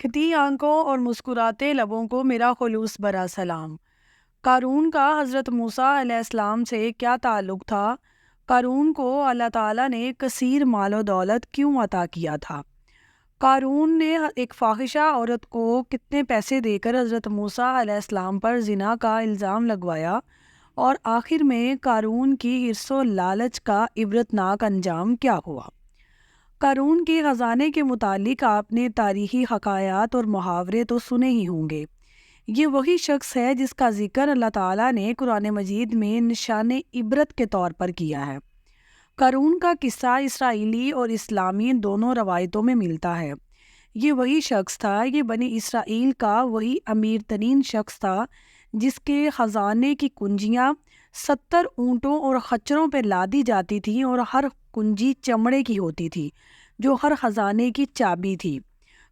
چمکتی آنکھوں اور مسکراتے لبوں کو میرا خلوص بھرا سلام۔ قارون کا حضرت موسیٰ علیہ السلام سے کیا تعلق تھا؟ قارون کو اللہ تعالیٰ نے کثیر مال و دولت کیوں عطا کیا تھا؟ قارون نے ایک فاحشہ عورت کو کتنے پیسے دے کر حضرت موسیٰ علیہ السلام پر زنا کا الزام لگوایا، اور آخر میں قارون کی حرص و لالچ کا عبرتناک انجام کیا ہوا؟ قارون کے خزانے کے متعلق آپ نے تاریخی حکایات اور محاورے تو سنے ہی ہوں گے۔ یہ وہی شخص ہے جس کا ذکر اللہ تعالیٰ نے قرآن مجید میں نشان عبرت کے طور پر کیا ہے۔ قارون کا قصہ اسرائیلی اور اسلامی دونوں روایتوں میں ملتا ہے۔ یہ وہی شخص تھا، یہ بنی اسرائیل کا وہی امیر ترین شخص تھا جس کے خزانے کی کنجیاں 70 اونٹوں اور خچروں پہ لادی جاتی تھیں، اور ہر کنجی چمڑے کی ہوتی تھی جو ہر خزانے کی چابی تھی۔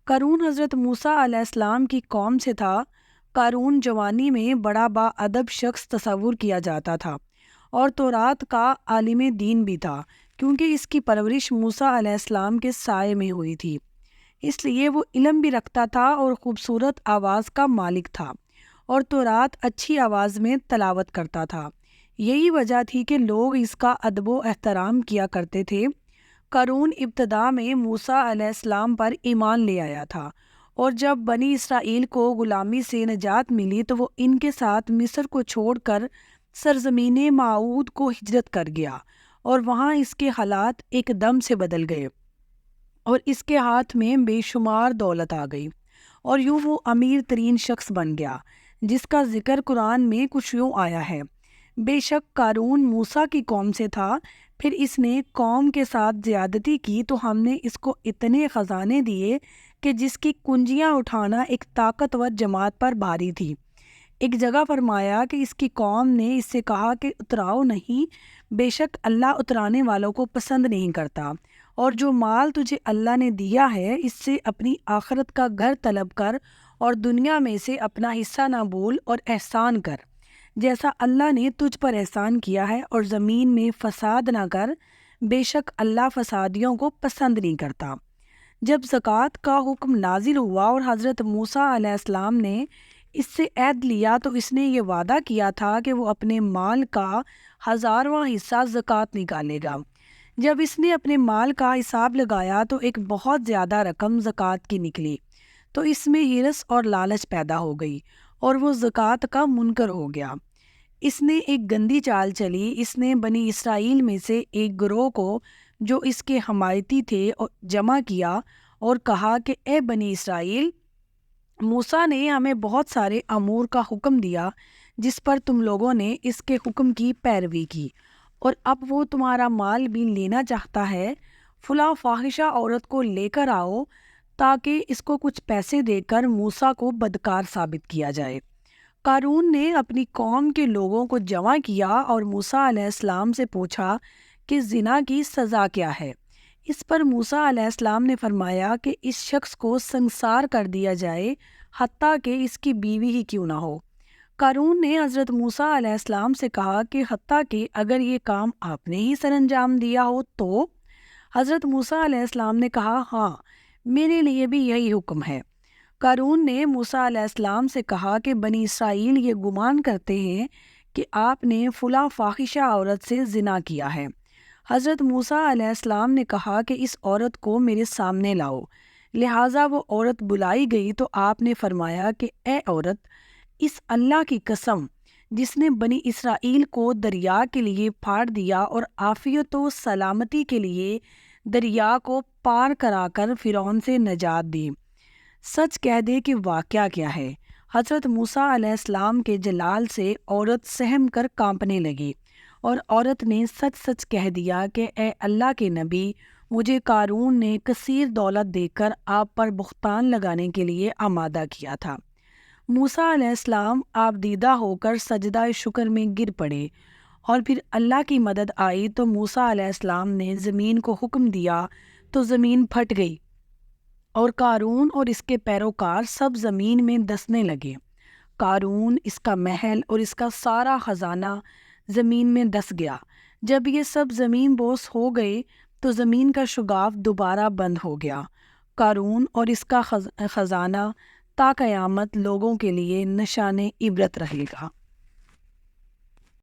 قارون حضرت موسیٰ علیہ السلام کی قوم سے تھا۔ قارون جوانی میں بڑا با ادب شخص تصور کیا جاتا تھا اور تورات کا عالم دین بھی تھا، کیونکہ اس کی پرورش موسیٰ علیہ السلام کے سائے میں ہوئی تھی، اس لیے وہ علم بھی رکھتا تھا اور خوبصورت آواز کا مالک تھا، اور تورات اچھی آواز میں تلاوت کرتا تھا۔ یہی وجہ تھی کہ لوگ اس کا ادب و احترام کیا کرتے تھے۔ قارون ابتدا میں موسیٰ علیہ السلام پر ایمان لے آیا تھا، اور جب بنی اسرائیل کو غلامی سے نجات ملی تو وہ ان کے ساتھ مصر کو چھوڑ کر سرزمین موعود کو ہجرت کر گیا، اور وہاں اس کے حالات ایک دم سے بدل گئے اور اس کے ہاتھ میں بے شمار دولت آ گئی، اور یوں وہ امیر ترین شخص بن گیا جس کا ذکر قرآن میں کچھ یوں آیا ہے: بے شک قارون موسیٰ کی قوم سے تھا، پھر اس نے قوم کے ساتھ زیادتی کی تو ہم نے اس کو اتنے خزانے دیے کہ جس کی کنجیاں اٹھانا ایک طاقتور جماعت پر بھاری تھی۔ ایک جگہ فرمایا کہ اس کی قوم نے اس سے کہا کہ اتراؤ نہیں، بے شک اللہ اترانے والوں کو پسند نہیں کرتا، اور جو مال تجھے اللہ نے دیا ہے اس سے اپنی آخرت کا گھر طلب کر، اور دنیا میں سے اپنا حصہ نہ بھول اور احسان کر جیسا اللہ نے تجھ پر احسان کیا ہے، اور زمین میں فساد نہ کر، بے شک اللہ فسادیوں کو پسند نہیں کرتا۔ جب زکوٰۃ کا حکم نازل ہوا اور حضرت موسیٰ علیہ السلام نے اس سے عہد لیا تو اس نے یہ وعدہ کیا تھا کہ وہ اپنے مال کا 1000واں حصہ زکوٰۃ نکالے گا۔ جب اس نے اپنے مال کا حساب لگایا تو ایک بہت زیادہ رقم زکوٰۃ کی نکلی، تو اس میں حرص اور لالچ پیدا ہو گئی اور وہ زکوٰۃ کا منکر ہو گیا۔ اس نے ایک گندی چال چلی، اس نے بنی اسرائیل میں سے ایک گروہ کو جو اس کے حمایتی تھے جمع کیا اور کہا کہ اے بنی اسرائیل، موسیٰ نے ہمیں بہت سارے امور کا حکم دیا جس پر تم لوگوں نے اس کے حکم کی پیروی کی، اور اب وہ تمہارا مال بھی لینا چاہتا ہے۔ فلاں فاحشہ عورت کو لے کر آؤ تاکہ اس کو کچھ پیسے دے کر موسیٰ کو بدکار ثابت کیا جائے۔ قارون نے اپنی قوم کے لوگوں کو جمع کیا اور موسیٰ علیہ السلام سے پوچھا کہ زنا کی سزا کیا ہے۔ اس پر موسیٰ علیہ السلام نے فرمایا کہ اس شخص کو سنگسار کر دیا جائے، حتیٰ کہ اس کی بیوی ہی کیوں نہ ہو۔ قارون نے حضرت موسیٰ علیہ السلام سے کہا کہ حتیٰ کہ اگر یہ کام آپ نے ہی سر انجام دیا ہو تو؟ حضرت موسیٰ علیہ السلام نے کہا، ہاں، میرے لیے بھی یہی حکم ہے۔ قارون نے موسیٰ علیہ السلام سے کہا کہ بنی اسرائیل یہ گمان کرتے ہیں کہ آپ نے فلاں فاحشہ عورت سے زنا کیا ہے۔ حضرت موسیٰ علیہ السلام نے کہا کہ اس عورت کو میرے سامنے لاؤ، لہٰذا وہ عورت بلائی گئی تو آپ نے فرمایا کہ اے عورت، اس اللہ کی قسم جس نے بنی اسرائیل کو دریا کے لیے پھاڑ دیا اور عافیت و سلامتی کے لیے دریا کو پار کرا کر فرعون سے نجات دی، سچ کہہ دے کہ واقعہ کیا ہے۔ حضرت موسیٰ علیہ السلام کے جلال سے عورت سہم کر کانپنے لگی، اور عورت نے سچ سچ کہہ دیا کہ اے اللہ کے نبی، مجھے قارون نے کثیر دولت دے کر آپ پر بہتان لگانے کے لیے آمادہ کیا تھا۔ موسیٰ علیہ السلام آپ دیدہ ہو کر سجدہ شکر میں گر پڑے، اور پھر اللہ کی مدد آئی تو موسیٰ علیہ السلام نے زمین کو حکم دیا تو زمین پھٹ گئی، اور قارون اور اس کے پیروکار سب زمین میں دسنے لگے۔ قارون، اس کا محل اور اس کا سارا خزانہ زمین میں دس گیا۔ جب یہ سب زمین بوس ہو گئے تو زمین کا شگاف دوبارہ بند ہو گیا۔ قارون اور اس کا خزانہ تا قیامت لوگوں کے لیے نشان عبرت رہے گا۔